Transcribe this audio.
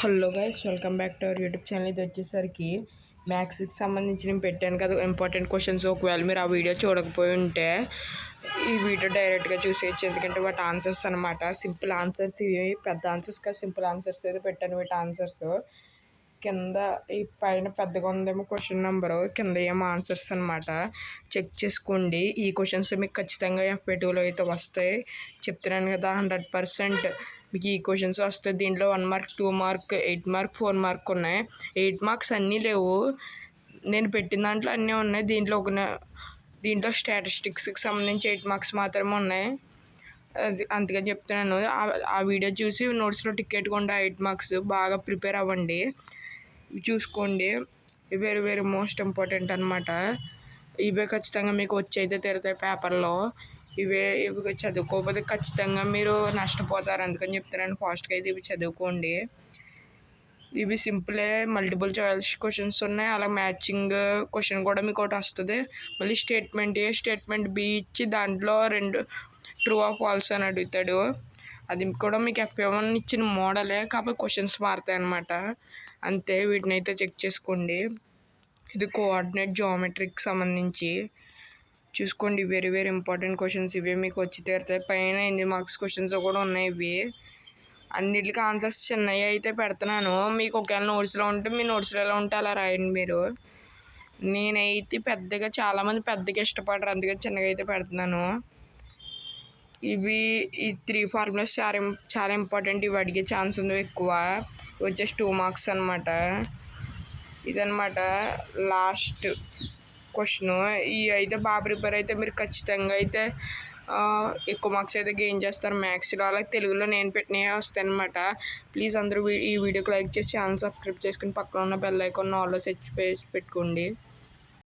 Hello guys, welcome back to our YouTube channel. ఇది వచ్చేసరికి మ్యాథ్స్కి సంబంధించి నేను పెట్టాను కదా ఇంపార్టెంట్ క్వశ్చన్స్. ఒకవేళ మీరు ఆ వీడియో చూడకపోయి ఉంటే ఈ వీడియో డైరెక్ట్గా చూసేయచ్చు, ఎందుకంటే వాటి ఆన్సర్స్ అనమాట. సింపుల్ ఆన్సర్స్ ఇవి, పెద్ద ఆన్సర్స్ కాదు, సింపుల్ ఆన్సర్స్ అయితే పెట్టాను. వీటి ఆన్సర్స్ కింద ఈ పైన పెద్దగా ఉందేమో క్వశ్చన్ నెంబరు, కింద ఏమో ఆన్సర్స్ అనమాట. చెక్ చేసుకోండి. ఈ క్వశ్చన్స్ మీకు ఖచ్చితంగా FA2లో అయితే వస్తాయి. చెప్తున్నాను కదా, 100% మీకు ఈ క్వశ్చన్స్ వస్తాయి. దీంట్లో 1 మార్క్, 2 మార్క్, 8 మార్క్, 4 మార్క్ ఉన్నాయి. 8 మార్క్స్ అన్నీ లేవు, నేను పెట్టిన దాంట్లో అన్నీ ఉన్నాయి. దీంట్లో స్టాటిస్టిక్స్కి సంబంధించి 8 మార్క్స్ మాత్రమే ఉన్నాయి. అది అందుకని చెప్తున్నాను. ఆ వీడియో చూసి నోట్స్లో టిక్ పెట్టుకోండి. 8 మార్క్స్ బాగా ప్రిపేర్ అవ్వండి. చూసుకోండి. వెరీ వెరీ మోస్ట్ ఇంపార్టెంట్ అనమాట. ఇవే ఖచ్చితంగా మీకు వచ్చి అయితే తిరుగుతాయి పేపర్లో. ఇవి చదువుకోకపోతే ఖచ్చితంగా మీరు నష్టపోతారు. అందుకని చెప్తున్నాను, ఫాస్ట్గా అయితే ఇవి చదువుకోండి. ఇవి సింపులే, మల్టిపుల్ చాయిస్ క్వశ్చన్స్ ఉన్నాయి. అలా మ్యాచింగ్ క్వశ్చన్ కూడా మీకు ఒకటి వస్తుంది. మళ్ళీ స్టేట్మెంట్ A, స్టేట్మెంట్ B ఇచ్చి దాంట్లో 2 ట్రూ ఆర్ ఫాల్స్ అని అడుగుతాడు. అది కూడా మీకు FA1 ఇచ్చిన మోడలే, కాకపోతే క్వశ్చన్స్ మారుతాయి అన్నమాట. అంతే, వీటిని అయితే చెక్ చేసుకోండి. ఇది కోఆర్డినేట్ జియోమెట్రీకి సంబంధించి చూసుకోండి. వెరీ వెరీ ఇంపార్టెంట్ క్వశ్చన్స్ ఇవే మీకు వచ్చి తీరుతాయి. పైన 8 మార్క్స్ క్వశ్చన్స్ కూడా ఉన్నాయి. ఇవి అన్నిటికీ ఆన్సర్స్ చిన్నవి అయితే పెడుతున్నాను. మీకు ఒకవేళ నోట్స్లో ఉంటే మీ నోట్స్లో ఎలా ఉంటే అలా రాయండి మీరు. నేనైతే చాలామంది పెద్దగా ఇష్టపడరు, అందుకని చిన్నగా అయితే పెడుతున్నాను. ఈ 3 ఫార్ములాస్ చాలా ఇంపార్టెంట్. ఇవి అడిగే ఛాన్స్ ఉంది ఎక్కువ. వచ్చేసి 2 మార్క్స్ అనమాట. ఇదనమాట లాస్ట్ క్వశ్చన్. ఇవి అయితే బాగా ప్రిపేర్ అయితే మీరు ఖచ్చితంగా అయితే ఎక్కువ మార్క్స్ అయితే గెయిన్ చేస్తారు మ్యాథ్స్లో. అలాగే తెలుగులో నేను పెట్టినవి వస్తాయి అనమాట. ప్లీజ్ అందరూ ఈ వీడియోకి లైక్ చేసి ఛానల్ సబ్స్క్రైబ్ చేసుకుని పక్కన ఉన్న బెల్ ఐకాన్ ఆల్లో సెట్ చేసి పెట్టుకోండి.